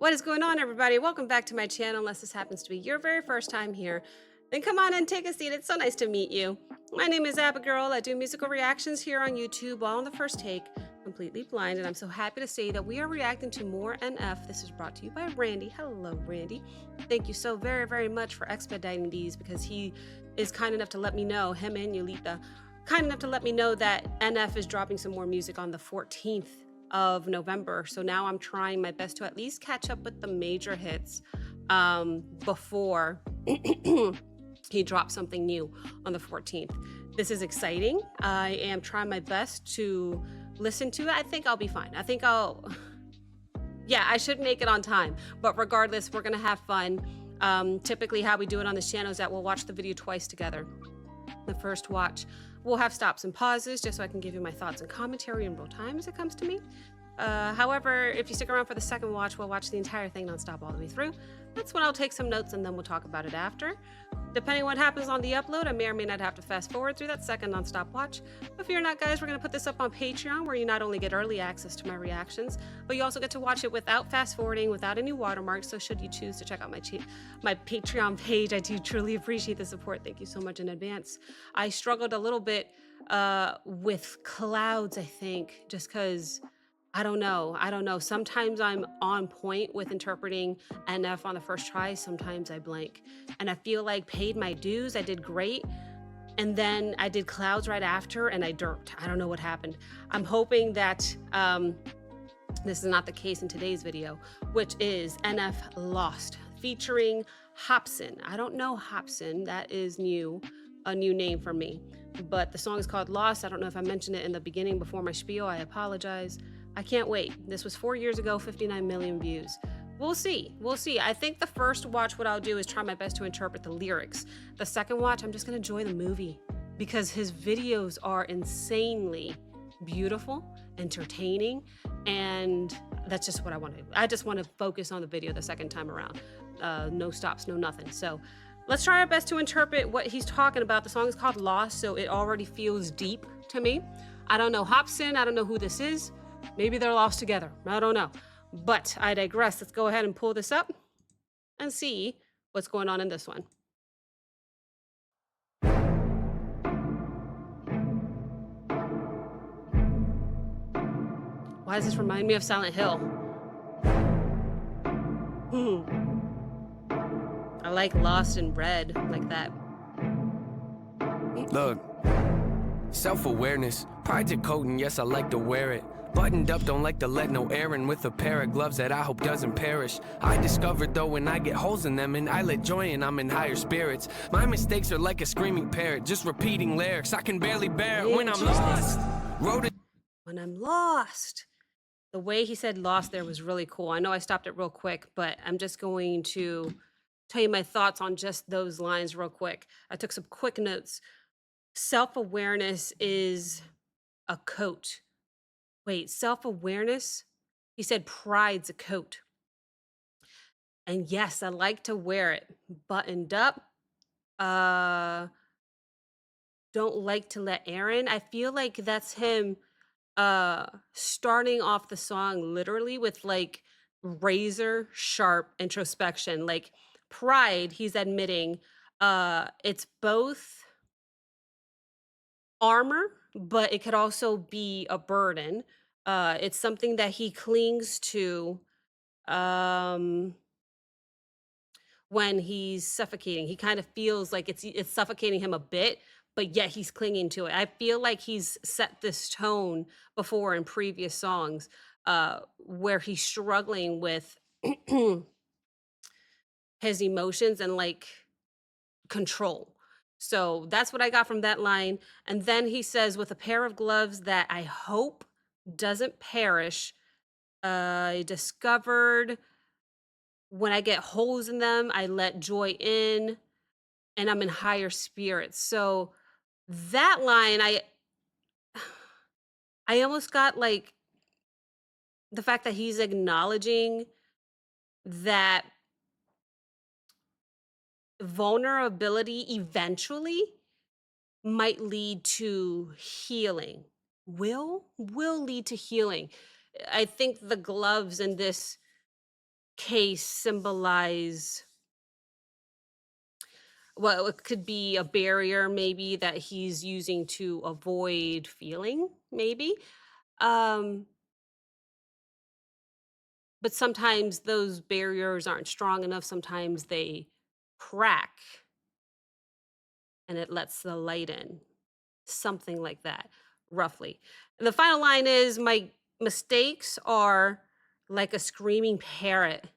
What is going on, everybody? Welcome back to my channel. Unless this happens to be your very first time here, then come on and take a seat. It's so nice to meet you. My name is Abigail. I do musical reactions here on YouTube, all on the first take, completely blind, and I'm so happy to say that we are reacting to more NF. This is brought to you by Randy. Hello, Randy. Thank you so very, very much for expediting these because he is kind enough to let me know, him and Yulita, kind enough to let me know that NF is dropping some more music on the 14th of November. So now I'm trying my best to at least catch up with the major hits before he drops something new on the 14th. This is exciting. I am trying my best to listen to it. I think I'll be fine. Yeah, I should make it on time. But regardless, we're going to have fun. Typically, how we do it on this channel is that we'll watch the video twice together. The first watch, we'll have stops and pauses just so I can give you my thoughts and commentary in real time as it comes to me. However, if you stick around for the second watch, we'll watch the entire thing nonstop all the way through. That's when I'll take some notes and then we'll talk about it after. Depending on what happens on the upload, I may or may not have to fast forward through that second nonstop watch. But fear not, guys, we're going to put this up on Patreon where you not only get early access to my reactions, but you also get to watch it without fast forwarding, without any watermarks. So should you choose to check out my Patreon page, I do truly appreciate the support. Thank you so much in advance. I struggled a little bit with clouds, I think, just because I don't know. Sometimes I'm on point with interpreting NF on the first try. Sometimes I blank. And I feel like paid my dues. I did great. And then I did clouds right after and I derped. I don't know what happened. I'm hoping that this is not the case in today's video, which is NF Lost featuring Hopsin. I don't know Hopsin. That is a new name for me. But the song is called Lost. I don't know if I mentioned it in the beginning before my spiel. I apologize. I can't wait. This was 4 years ago, 59 million views. We'll see. We'll see. I think the first watch, what I'll do is try my best to interpret the lyrics. The second watch, I'm just going to enjoy the movie because his videos are insanely beautiful, entertaining, and that's just what I want to do. I just want to focus on the video the second time around. No stops, no nothing. So let's try our best to interpret what he's talking about. The song is called Lost, so it already feels deep to me. I don't know Hopsin. I don't know who this is. Maybe they're lost together. I don't know. But I digress. Let's go ahead and pull this up and see what's going on in this one. Why does this remind me of Silent Hill? I like Lost in Red, like that. Look, self-awareness, pride's a coat and yes, I like to wear it. Buttoned up, don't like to let no air in with a pair of gloves that I hope doesn't perish. I discovered though when I get holes in them and I let joy in, I'm in higher spirits. My mistakes are like a screaming parrot, just repeating lyrics. I can barely bear it when I'm lost. When I'm lost. The way he said lost there was really cool. I know I stopped it real quick, but I'm just going to tell you my thoughts on just those lines real quick. I took some quick notes. Self-awareness is a coat. Wait, self-awareness? He said pride's a coat. And yes, I like to wear it buttoned up. Don't like to let air in. I feel like that's him starting off the song literally with like razor sharp introspection. Like pride, he's admitting it's both armor, but it could also be a burden. It's something that he clings to when he's suffocating. He kind of feels like it's suffocating him a bit, but yet he's clinging to it. I feel like he's set this tone before in previous songs where he's struggling with his emotions and like control. So that's what I got from that line. And then he says, with a pair of gloves that I hope doesn't perish, I discovered when I get holes in them, I let joy in and I'm in higher spirits. So that line, I almost got like the fact that he's acknowledging that vulnerability eventually might lead to healing. Will lead to healing. I think the gloves in this case symbolize, well, it could be a barrier maybe that he's using to avoid feeling, maybe. Um, but sometimes those barriers aren't strong enough. Sometimes they crack and it lets the light in. Something like that, roughly. And the final line is, my mistakes are like a screaming parrot,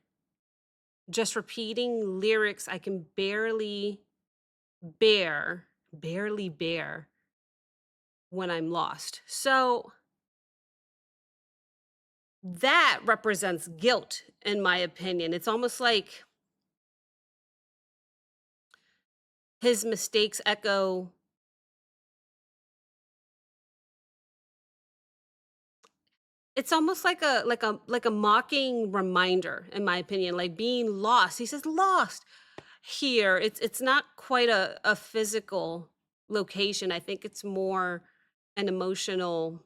just repeating lyrics I can barely bear when I'm lost. So that represents guilt, in my opinion. It's almost like his mistakes echo. It's almost like a mocking reminder, in my opinion, like being lost. He says lost here. It's not quite a physical location. I think it's more an emotional.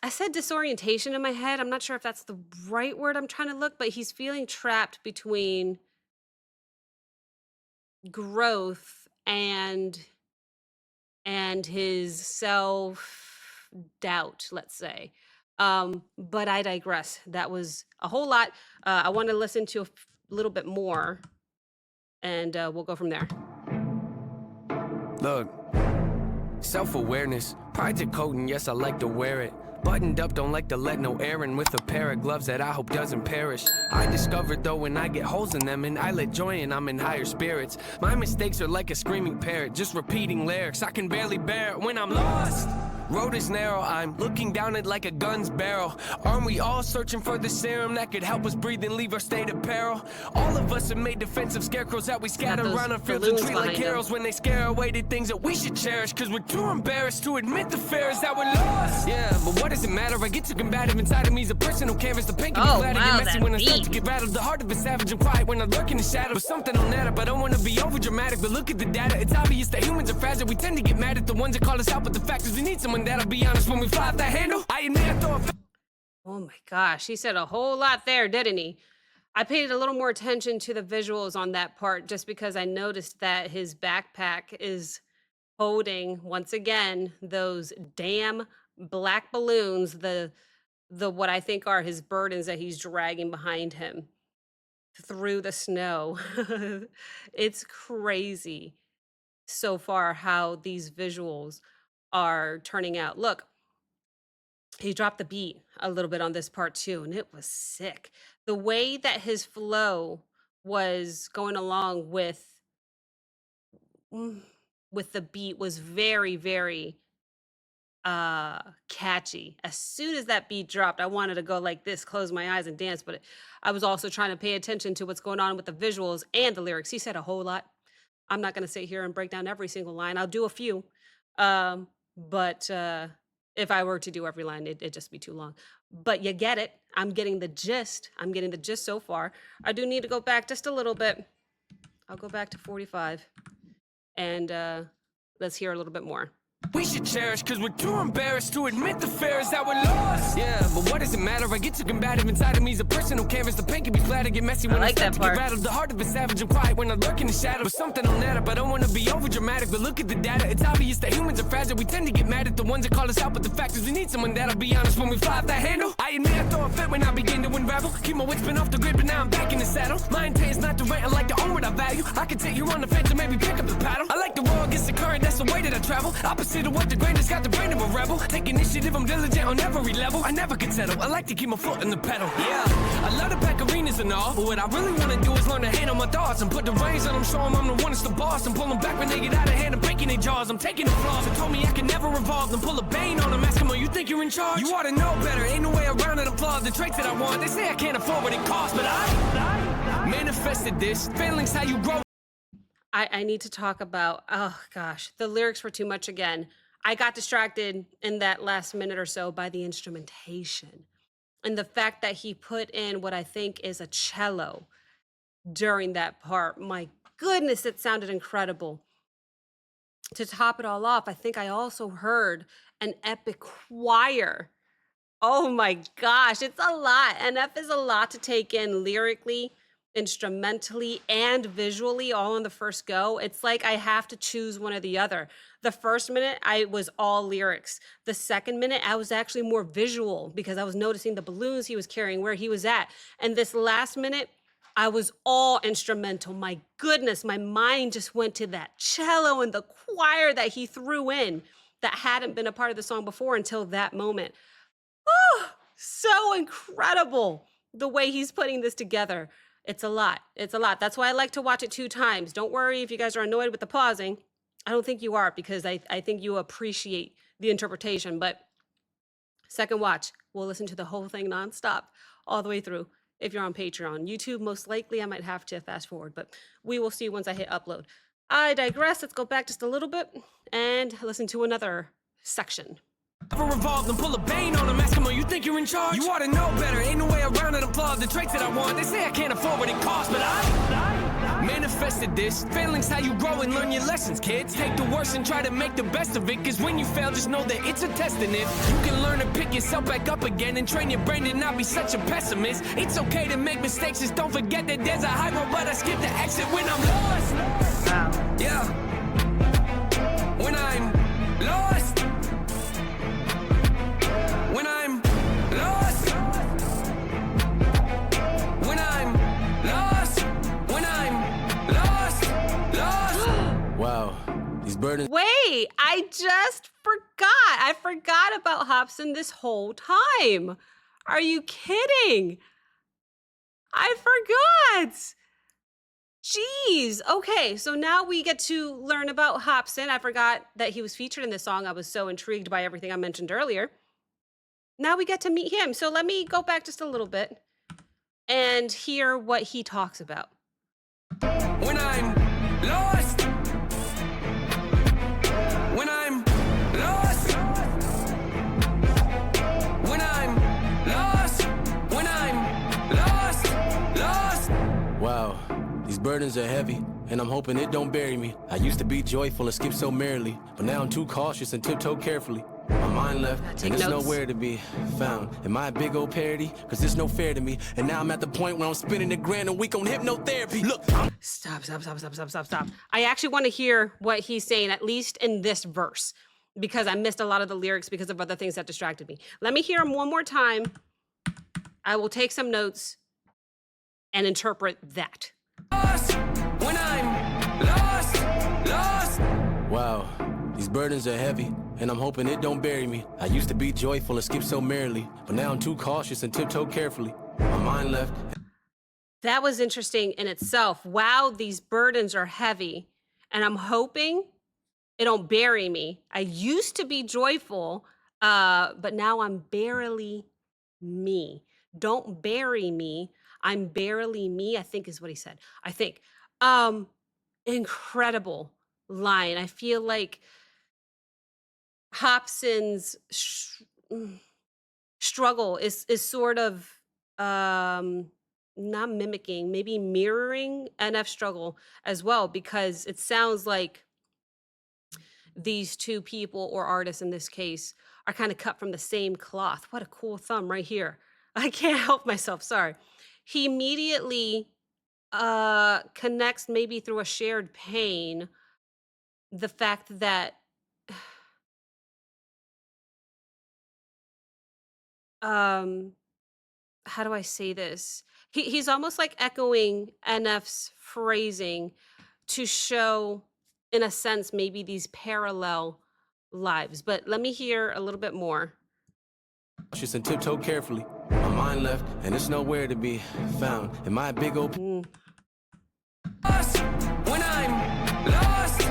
I said disorientation in my head. I'm not sure if that's the right word I'm trying to look, but he's feeling trapped between growth and his self doubt, let's say. But I digress. That was a whole lot. I want to listen to a little bit more, and we'll go from there. Look, self-awareness, pride's a coat and yes, I like to wear it. Buttoned up, don't like to let no air in, with a pair of gloves that I hope doesn't perish. I discovered though when I get holes in them and I let joy in, I'm in higher spirits. My mistakes are like a screaming parrot, just repeating lyrics I can barely bear it when I'm lost. Road is narrow, I'm looking down it like a gun's barrel. Aren't we all searching for the serum that could help us breathe and leave our state of peril? All of us have made defensive scarecrows that we scatter those around our fields and balloons treat like behind 'em. heroes when they scare away the things that we should cherish. Cause we're too embarrassed to admit the fear is that we're lost. Yeah, but what does it matter? I get too combative inside of me is a personal canvas. The pain can be Oh, flat and wow, get messy that when I start to beat. get rattled. The heart of a savage and quiet when I lurk in the shadow. But something on that up, I don't wanna be over dramatic, but look at the data. It's obvious that humans are fragile. We tend to get mad at the ones that call us out, but the fact is we need someone that'll be honest when we fly off that handle. I admit I throw a Oh my gosh, he said a whole lot there, didn't he? I paid a little more attention to the visuals on that part just because I noticed that his backpack is holding, once again, those damn black balloons, the what I think are his burdens that he's dragging behind him through the snow. It's crazy so far how these visuals are turning out. Look, he dropped the beat a little bit on this part too, and it was sick. The way that his flow was going along mm, with the beat was very catchy. As soon as that beat dropped, I wanted to go like this, close my eyes and dance, but I was also trying to pay attention to what's going on with the visuals and the lyrics. He said a whole lot. I'm not going to sit here and break down every single line. I'll do a few. But if I were to do every line, it'd just be too long. But you get it. I'm getting the gist. I'm getting the gist so far. I do need to go back just a little bit. I'll go back to 45 and let's hear a little bit more. we should cherish, cause we're too embarrassed to admit the fear is that we're lost. Yeah, but what does it matter? I get too combative inside of me is a personal canvas. The pain can be flat and get messy when I like start that to get part. rattled. The heart of a savage and quiet when I lurk in the shadow. But something on that up, I don't wanna be over dramatic, but look at the data. It's obvious that humans are fragile. We tend to get mad at the ones that call us out, but the fact is we need someone that'll be honest when we fly off that handle. I admit I throw a fit when I begin to unravel. Keep my wits been off the grid, but now I'm back in the saddle. My intent is not to rant, I like to own what I value. I can take you on the fence and maybe pick up the paddle. I like the roll against the current, that's the way that I travel. Opposite of what the grain has got the brain of a rebel. Take initiative, I'm diligent on every level. I never can settle, I like to keep my foot in the pedal. Yeah, I love to pack arenas and all, but what I really wanna do is learn to handle my thoughts and put the reins on them, show them I'm the one that's the boss. I'm pulling back when they get out of hand and breaking their jaws. I'm taking the flaws, they told me I can never revolve. Then pull a bane on them, ask them, oh, you think you're in charge? You ought to know better, ain't no way around it. I'm flawed, the traits that I want. They say I can't afford what it costs, but I manifested this. Failing's how you grow. I need to talk about, oh gosh, the lyrics were too much again. I got distracted in that last minute or so by the instrumentation and the fact that he put in what I think is a cello during that part. My goodness, it sounded incredible. To top it all off, I think I also heard an epic choir Oh my gosh, it's a lot. NF is a lot to take in lyrically, instrumentally, and visually all in the first go. It's like I have to choose one or the other. The first minute, I was all lyrics. The second minute, I was actually more visual because I was noticing the balloons he was carrying, where he was at. And this last minute, I was all instrumental. My goodness, my mind just went to that cello and the choir that he threw in that hadn't been a part of the song before until that moment. Oh, so incredible the way he's putting this together. It's a lot. It's a lot. That's why I like to watch it 2 times. Don't worry if you guys are annoyed with the pausing. I don't think you are, because I think you appreciate the interpretation. But second watch, we'll listen to the whole thing nonstop all the way through. If you're on Patreon, YouTube, most likely I might have to fast forward, but we will see once I hit upload. I digress. Let's go back just a little bit and listen to another section. Never revolved and pull a bane on him, ask him, oh, you think you're in charge? You ought to know better, ain't no way around it, applaud the traits that I want. They say I can't afford what it costs, but I manifested this. Failing's how you grow and learn your lessons, kids. Take the worst and try to make the best of it, cause when you fail, just know that it's a test in it. You can learn to pick yourself back up again and train your brain to not be such a pessimist. It's okay to make mistakes, just don't forget that there's a high road, but I skip the exit when I'm lost. Wow. Yeah. When I'm lost. When I'm lost, when I'm lost, when I'm lost. Wow, these burdens. Wait, I just forgot. I forgot about Hopsin this whole time. Are you kidding? I forgot. Jeez. Okay, so now we get to learn about Hopsin. I forgot that he was featured in this song. I was so intrigued by everything I mentioned earlier. Now we get to meet him. So let me go back just a little bit and hear what he talks about. When I'm lost, when I'm lost, when I'm lost, when I'm lost. Wow, these burdens are heavy, and I'm hoping it don't bury me. I used to be joyful and skip so merrily, but now I'm too cautious and tiptoe carefully. My mind left, and there's nowhere to be found. Am I a big old parody? Cause it's no fair to me. And now I'm at the point where I'm spending $1,000 a week on hypnotherapy. Look, Stop. I actually want to hear what he's saying, at least in this verse, because I missed a lot of the lyrics because of other things that distracted me. Let me hear him one more time. I will take some notes and interpret that. Lost, when I'm lost. Wow, these burdens are heavy, and I'm hoping it don't bury me. I used to be joyful and skip so merrily, but now I'm too cautious and tiptoe carefully. My mind left. That was interesting in itself. Wow, these burdens are heavy, and I'm hoping it don't bury me. I used to be joyful, but now I'm barely me. Don't bury me. I'm barely me, I think is what he said. I think. Incredible line. I feel like Hopsin's struggle is sort of not mimicking, maybe mirroring NF's struggle as well, because it sounds like these two people, or artists in this case, are kind of cut from the same cloth. What a cool thumb right here. I can't help myself, sorry. He immediately connects, maybe through a shared pain, the fact that how do I say this? He's almost like echoing NF's phrasing to show, in a sense, maybe these parallel lives. But let me hear a little bit more. Cautious and tiptoe carefully. My mind left, and there's nowhere to be found. Am I a big old lost when I'm lost?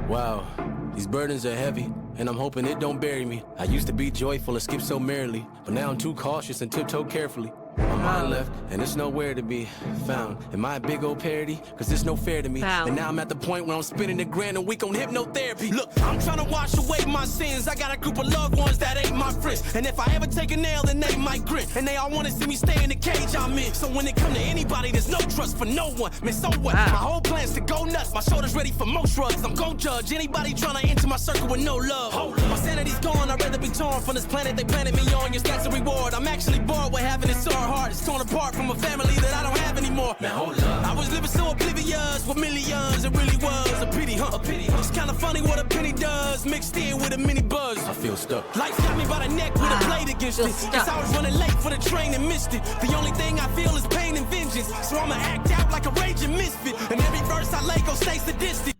Wow, these burdens are heavy, and I'm hoping it don't bury me. I used to be joyful and skip so merrily, but now I'm too cautious and tiptoe carefully. My mind left, and it's nowhere to be found. Am I a big old parody? Cause it's no fair to me. Found. And now I'm at the point where I'm spending $1,000 a week on hypnotherapy. Look, I'm trying to wash away my sins. I got a group of loved ones that ain't my friends. And if I ever take a nail, then they might grin. And they all wanna see me stay in the cage I'm in. So when it come to anybody, there's no trust for no one. Man, so what? Wow. My whole plan's to go nuts. My shoulder's ready for most drugs. I'm gon' judge anybody trying to enter my circle with no love. My sanity's gone. I'd rather be torn from this planet they planted me on. Your stats a reward. I'm actually bored with having it so hard. It's torn apart from a family that I don't have anymore. Man, hold up. I was living so oblivious with millions. It really was a pity, huh? A pity. It's kind of funny what a penny does, mixed in with a mini buzz. I feel stuck. Life got me by the neck with a blade against it. Guess I was running late for the train and missed it. The only thing I feel is pain and vengeance. So I'ma act out like a raging misfit. And every verse I lay gon' stay sadistic.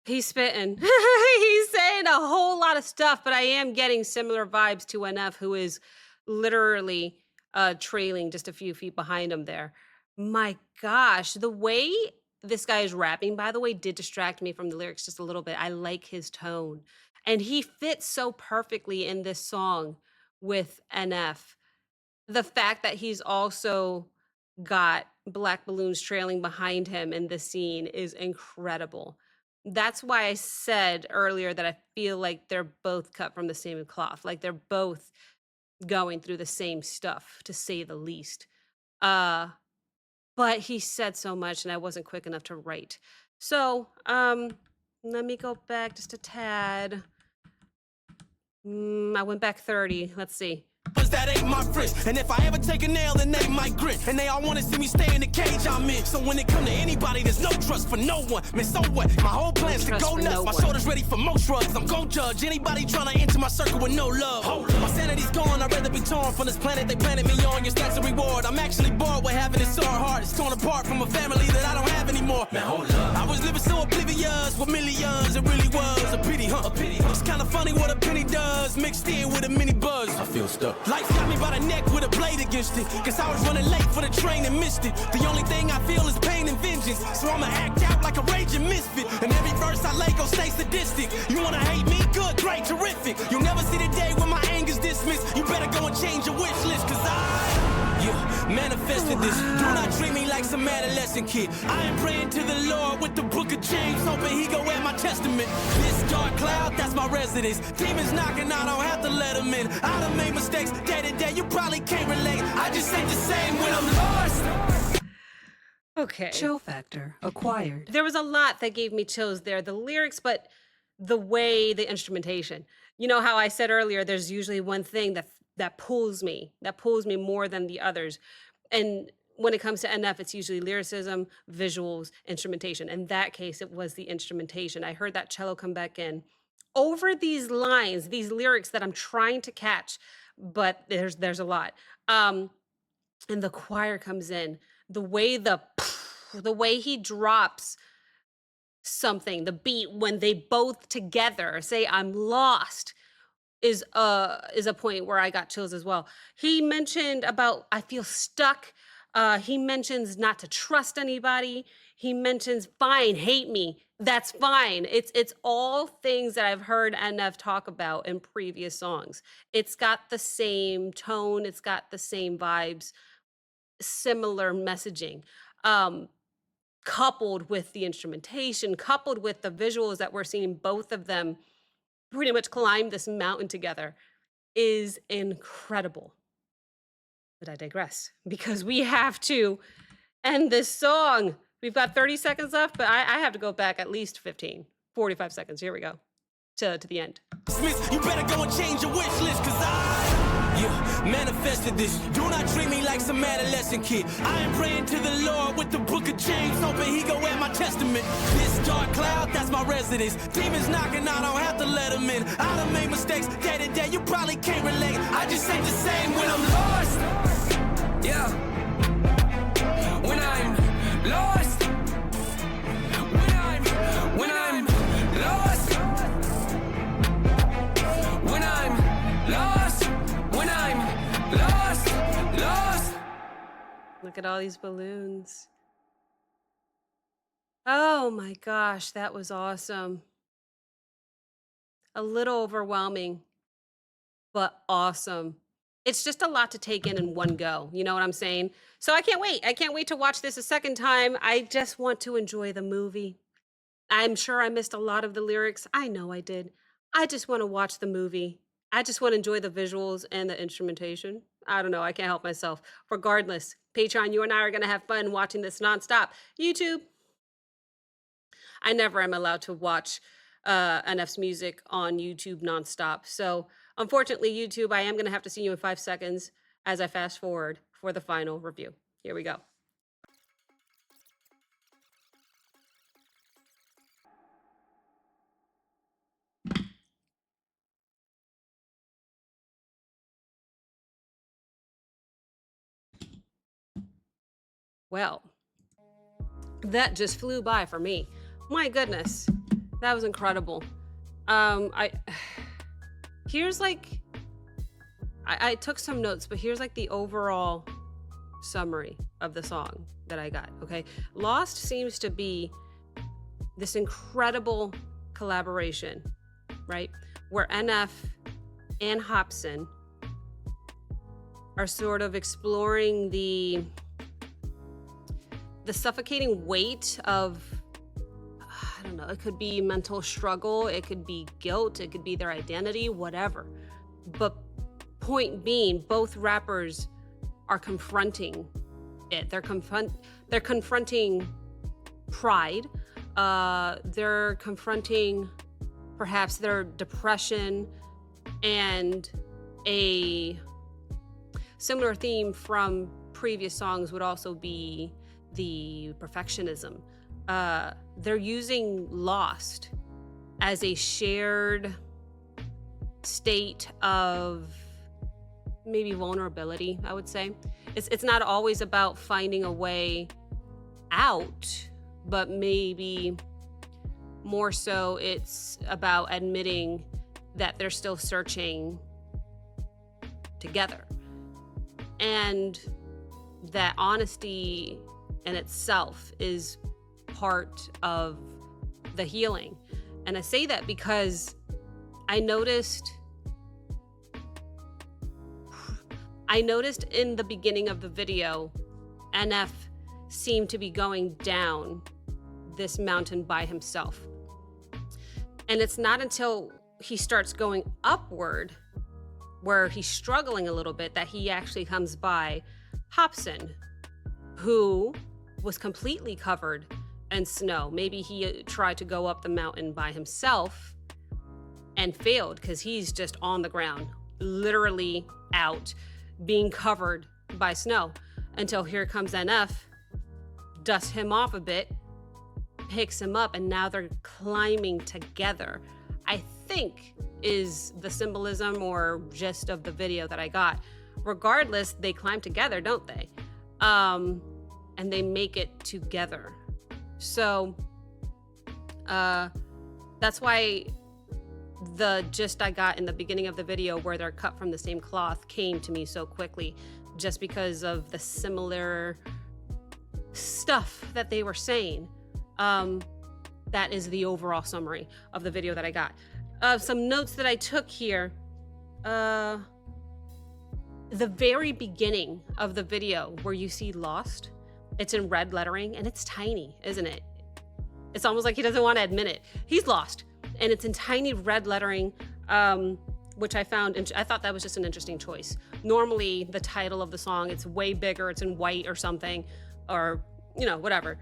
He's spitting. He's saying a whole lot of stuff, but I am getting similar vibes to NF, who is literally trailing just a few feet behind him there. My gosh, the way this guy is rapping, by the way, did distract me from the lyrics just a little bit. I like his tone. And he fits so perfectly in this song with NF. The fact that he's also got black balloons trailing behind him in this scene is incredible. That's why I said earlier that I feel like they're both cut from the same cloth. Like they're both going through the same stuff, to say the least. But he said so much and I wasn't quick enough to write. So let me go back just a tad. I went back 30. Let's see. That ain't my friends. And if I ever take a nail, then they might grin. And they all wanna see me stay in the cage I'm in. So when it come to anybody, there's no trust for no one. Man, so what? My whole plan's to go nuts. My shoulder's ready for most drugs. I'm gon' judge anybody trying to enter my circle with no love. My sanity's gone. I'd rather be torn from this planet they planted me on. Your stats a reward. I'm actually bored with having it so hard. It's torn apart from a family that I don't have anymore. Man, hold up. I was living so oblivious with millions. It really was a pity, huh? A pity. It's kind of funny what a penny does, mixed in with a mini buzz. I feel stuck. Life got me by the neck with a blade against it. Guess I was running late for the train and missed it. The only thing I feel is pain and vengeance. So I'ma act out like a raging misfit. And every verse I lay gon' stay sadistic. You wanna hate me? Good, great, terrific. You'll never see the day when my anger's dismissed. You better go and change your wish list, cause manifested this. Do not treat me like some adolescent kid. I am praying to the Lord with the book of James, hoping he go at my testament. This dark cloud, that's my residence. Demons knocking, I don't have to let them in. I done made mistakes day to day, you probably can't relate. I just ain't the same when I'm lost. Okay. Chill factor acquired. There was a lot that gave me chills there. The lyrics, but the way, the instrumentation. You know how I said earlier, there's usually one thing that pulls me more than the others. And when it comes to NF, it's usually lyricism, visuals, instrumentation. In that case, it was the instrumentation. I heard that cello come back in. Over these lines, these lyrics that I'm trying to catch, but there's a lot. And the choir comes in. The way he drops something, the beat, when they both together say, "I'm lost," is a point where I got chills as well. He mentioned about, I feel stuck. He mentions not to trust anybody. He mentions, fine, hate me. That's fine. It's all things that I've heard NF talk about in previous songs. It's got the same tone. It's got the same vibes, similar messaging. Coupled with the instrumentation, coupled with the visuals that we're seeing both of them pretty much climb this mountain together, is incredible. But I digress, because we have to end this song. We've got 30 seconds left, but I have to go back at least 45 seconds. Here we go, to the end. Smith, you better go and change your wish list, cause manifested this. Do not treat me like some adolescent kid. I am praying to the Lord with the book of James, hoping he go at my testament. This dark cloud, that's my residence. Demons knocking, I don't have to let them in. I done made mistakes day to day, you probably can't relate. I just ain't the same when I'm lost. Yeah. When I'm lost. When I'm lost. When I'm lost. When I'm lost. Look at all these balloons. Oh my gosh, that was awesome. A little overwhelming, but awesome. it's just a lot to take in one go. You know what I'm saying? So I can't wait. I can't wait to watch this a second time. I just want to enjoy the movie. I'm sure I missed a lot of the lyrics. I know I did. I just want to watch the movie. I just want to enjoy the visuals and the instrumentation. I don't know. I can't help myself. Regardless, Patreon, you and I are going to have fun watching this nonstop. YouTube, I never am allowed to watch NF's music on YouTube nonstop. So unfortunately, YouTube, I am going to have to see you in 5 seconds as I fast forward for the final review. Here we go. Well, that just flew by for me. My goodness, that was incredible. I here's like, I took some notes, but here's like the overall summary of the song that I got. Okay, Lost seems to be this incredible collaboration, right? Where NF and Hopsin are sort of exploring the suffocating weight of, I don't know, it could be mental struggle, it could be guilt, it could be their identity, whatever. But point being, both rappers are confronting it. They're confronting pride. They're confronting perhaps their depression, and a similar theme from previous songs would also be the perfectionism. They're using Lost as a shared state of maybe vulnerability, I would say. It's not always about finding a way out, but maybe more so it's about admitting that they're still searching together. And that honesty in itself is part of the healing. And I say that because I noticed in the beginning of the video, NF seemed to be going down this mountain by himself. And it's not until he starts going upward, where he's struggling a little bit, that he actually comes by Hopsin, who was completely covered in snow. Maybe he tried to go up the mountain by himself and failed because he's just on the ground, literally out, being covered by snow, until here comes NF, dusts him off a bit, picks him up, and now they're climbing together. I think is the symbolism or gist of the video that I got. Regardless, they climb together, don't they? And they make it together. So that's why the gist I got in the beginning of the video, where they're cut from the same cloth, came to me so quickly, just because of the similar stuff that they were saying. That is the overall summary of the video that I got. Some notes that I took here. The very beginning of the video, where you see Lost, it's in red lettering and it's tiny, isn't it? It's almost like he doesn't want to admit it. He's lost, and it's in tiny red lettering, which I found, and I thought that was just an interesting choice. Normally, the title of the song, it's way bigger, it's in white or something, or, you know, whatever.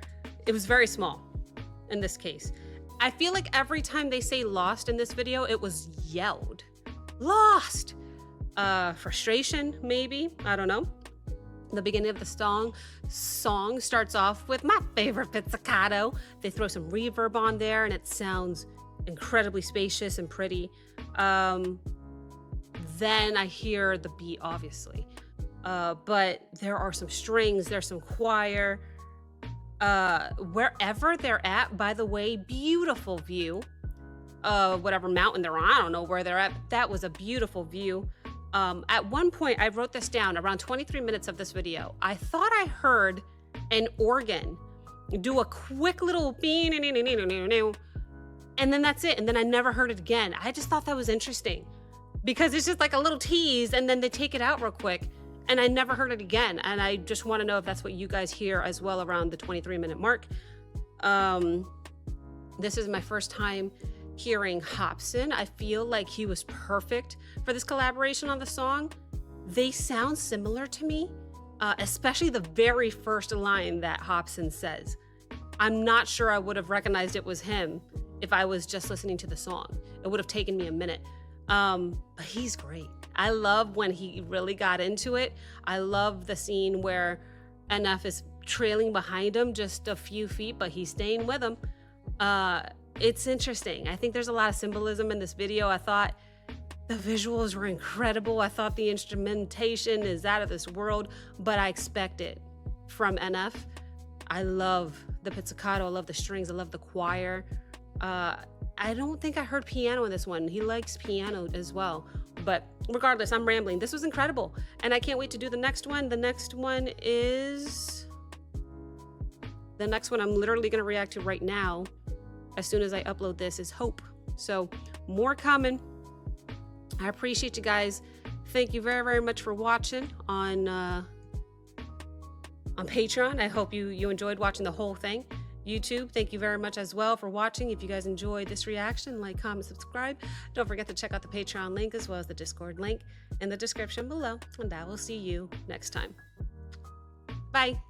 It was very small in this case. I feel like every time they say lost in this video, it was yelled. Lost! Frustration, maybe, I don't know. The beginning of the song starts off with my favorite pizzicato. They throw some reverb on there and it sounds incredibly spacious and pretty. Then I hear the beat, obviously. But there are some strings, there's some choir. Wherever they're at, by the way, beautiful view. Whatever mountain they're on, I don't know where they're at, but that was a beautiful view. At one point, I wrote this down, around 23 minutes of this video. I thought I heard an organ do a quick little beep, and then that's it. And then I never heard it again. I just thought that was interesting. because it's just like a little tease and then they take it out real quick. And I never heard it again. And I just want to know if that's what you guys hear as well around the 23-minute mark. This is my first time hearing Hopsin. I feel like he was perfect for this collaboration on the song. They sound similar to me, especially the very first line that Hopsin says. I'm not sure I would have recognized it was him if I was just listening to the song. It would have taken me a minute. But he's great. I love when he really got into it. I love the scene where NF is trailing behind him just a few feet, but he's staying with him. It's interesting. I think there's a lot of symbolism in this video. I thought the visuals were incredible. I thought the instrumentation is out of this world, but I expect it from NF. I love the pizzicato. I love the strings. I love the choir. I don't think I heard piano in this one. He likes piano as well. But regardless, I'm rambling. This was incredible. And I can't wait to do the next one. The next one I'm literally going to react to right now, as soon as I upload this, is Hope. So more coming. I appreciate you guys. Thank you very, very much for watching on Patreon. I hope you enjoyed watching the whole thing. YouTube, thank you very much as well for watching. If you guys enjoyed this reaction, like, comment, subscribe. Don't forget to check out the Patreon link as well as the Discord link in the description below. And I will see you next time. Bye.